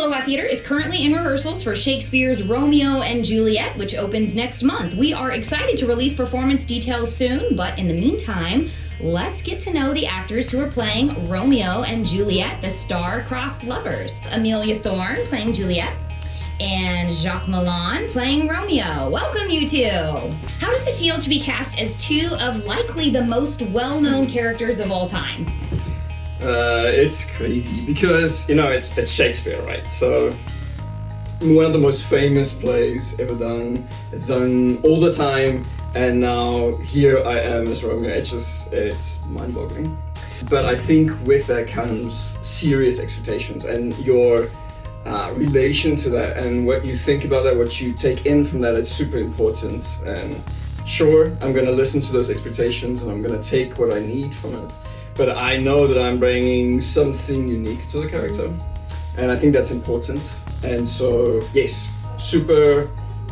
Aloha Theatre is currently in rehearsals for Shakespeare's Romeo and Juliet, which opens next month. We are excited to release performance details soon, but in the meantime, let's get to know the actors who are playing Romeo and Juliet, the star-crossed lovers. Amelia Thorne playing Juliet, and Jacques Malan playing Romeo. Welcome, you two. How does it feel to be cast as two of likely the most well-known characters of all time? It's crazy because, it's Shakespeare, right? So, one of the most famous plays ever done. It's done all the time, and now here I am as Romeo. It's mind-boggling. But I think with that comes serious expectations, and your relation to that, and what you think about that, what you take in from that, it's super important. And sure, I'm gonna listen to those expectations, and I'm gonna take what I need from it. But I know that I'm bringing something unique to the character, and I think that's important. And so, yes, super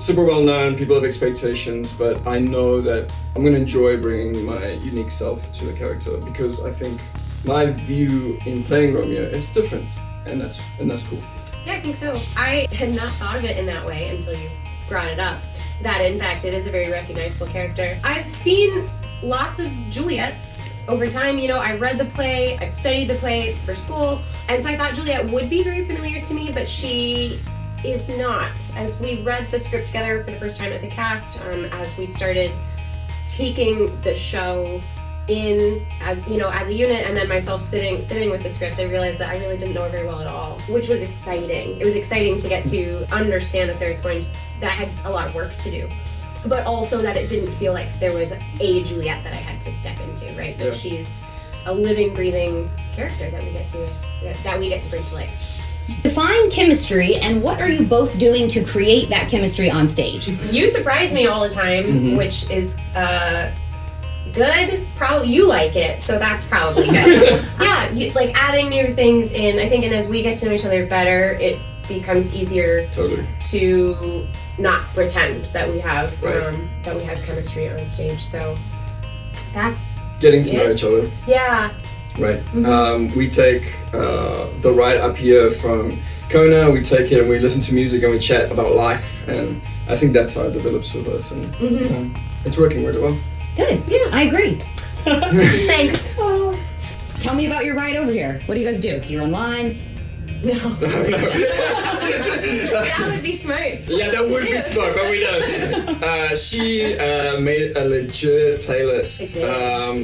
well known, people have expectations, but I know that I'm gonna enjoy bringing my unique self to the character, because I think my view in playing Romeo is different, and that's cool. Yeah, I think so. I had not thought of it in that way until you brought it up, that in fact it is a very recognizable character. I've seen lots of Juliets over time. I read the play, I've studied the play for school, and so I thought Juliet would be very familiar to me, but she is not. As we read the script together for the first time as a cast, as we started taking the show in as a unit, and then myself sitting with the script, I realized that I really didn't know her very well at all, which was exciting. It was exciting to get to understand that that I had a lot of work to do, but also that it didn't feel like there was a Juliet that I had to step into, right? That she's a living, breathing character that we get to bring to life. Define chemistry, and what are you both doing to create that chemistry on stage? You surprise me all the time, which is good. Probably you like it, so that's probably good. Yeah, like adding new things in, I think, and as we get to know each other better, it becomes easier to not pretend that we have chemistry on stage. So that's getting to know each other. Yeah. Right. We take the ride up here from Kona, we take it and we listen to music and we chat about life, and I think that's how it develops with us, and it's working really well. Good. Yeah, I agree. Thanks. Tell me about your ride over here. What do you guys do? Do you run lines? No. That would be smart. Yeah, that would be smart, but we don't. She made a legit playlist.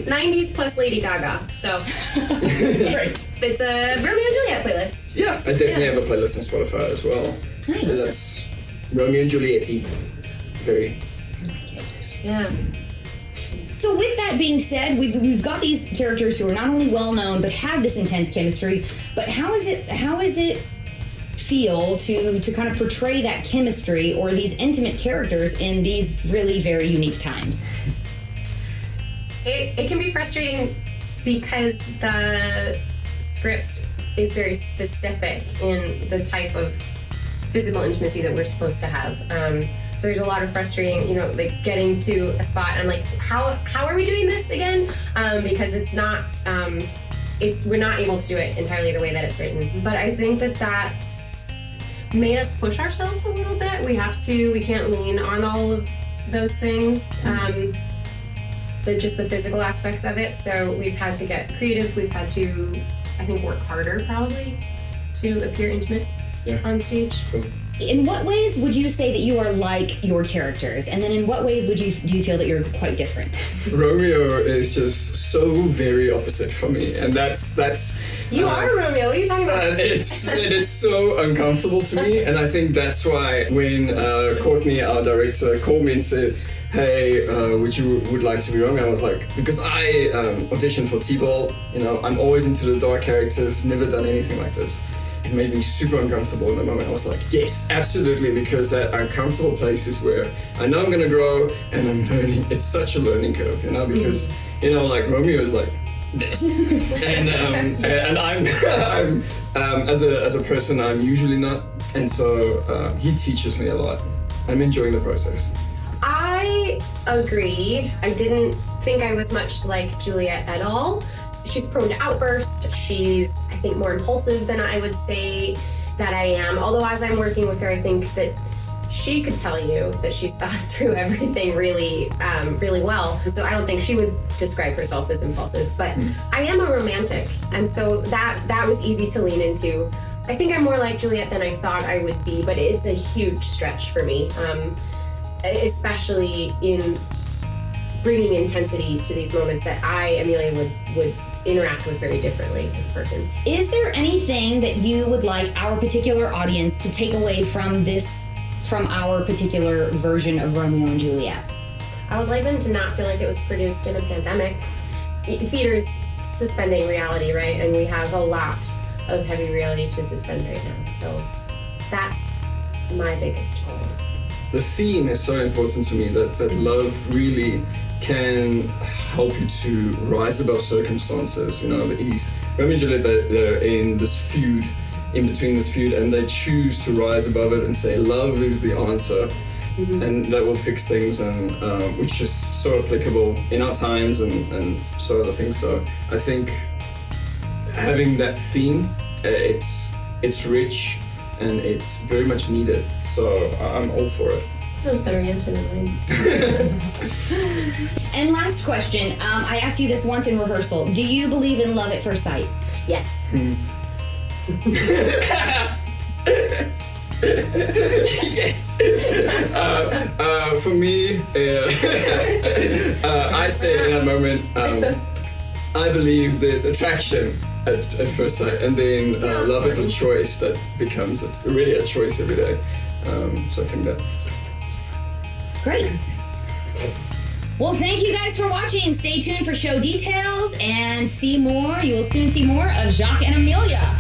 90s plus Lady Gaga, so Right. It's a Romeo and Juliet playlist. Yeah, I definitely have a playlist on Spotify as well. Nice. That's Romeo and Juliet. Very. Yeah. So with that being said, we've got these characters who are not only well known but have this intense chemistry. But how is it feel to kind of portray that chemistry or these intimate characters in these really very unique times? It can be frustrating because the script is very specific in the type of physical intimacy that we're supposed to have. So there's a lot of frustrating, like getting to a spot and I'm like, how are we doing this again? Because it's not, we're not able to do it entirely the way that it's written. But I think that's made us push ourselves a little bit. We can't lean on all of those things, just the physical aspects of it. So we've had to get creative. We've had to, I think, work harder probably to appear intimate on stage. Cool. In what ways would you say that you are like your characters? And then in what ways do you feel that you're quite different? Romeo is just so very opposite from me, and that's You are Romeo, what are you talking about? It's so uncomfortable to me, and I think that's why when Courtney, our director, called me and said, hey, would like to be Romeo? I was like, because I auditioned for T-Ball, I'm always into the dark characters, never done anything like this. It made me super uncomfortable in the moment. I was like, yes, absolutely, because that uncomfortable place is where I know I'm gonna grow and I'm learning. It's such a learning curve, because, like Romeo is like this. and I'm as a person, I'm usually not. And so he teaches me a lot. I'm enjoying the process. I agree. I didn't think I was much like Juliet at all. She's prone to outburst. She's, I think, more impulsive than I would say that I am. Although as I'm working with her, I think that she could tell you that she's thought through everything really, really well. So I don't think she would describe herself as impulsive, but I am a romantic. And so that was easy to lean into. I think I'm more like Juliet than I thought I would be, but it's a huge stretch for me, especially in bringing intensity to these moments that Amelia, would interact with very differently as a person. Is there anything that you would like our particular audience to take away from our particular version of Romeo and Juliet? I would like them to not feel like it was produced in a pandemic. Theater is suspending reality, right? And we have a lot of heavy reality to suspend right now. So that's my biggest goal. The theme is so important to me that love really can help you to rise above circumstances. You know, Romeo and Juliet, they're in this feud, in between this feud, and they choose to rise above it and say love is the answer, and that will fix things, and which is so applicable in our times and so other things. So I think having that theme, it's rich and it's very much needed. So I'm all for it. That was a better answer than mine. And last question, I asked you this once in rehearsal. Do you believe in love at first sight? Yes. Yes. For me, I say in that moment, I believe there's attraction at first sight, and then love is a choice that becomes really a choice every day. So I think that's great. Well, thank you guys for watching. Stay tuned for show details and see more. You will soon see more of Jacques and Amelia.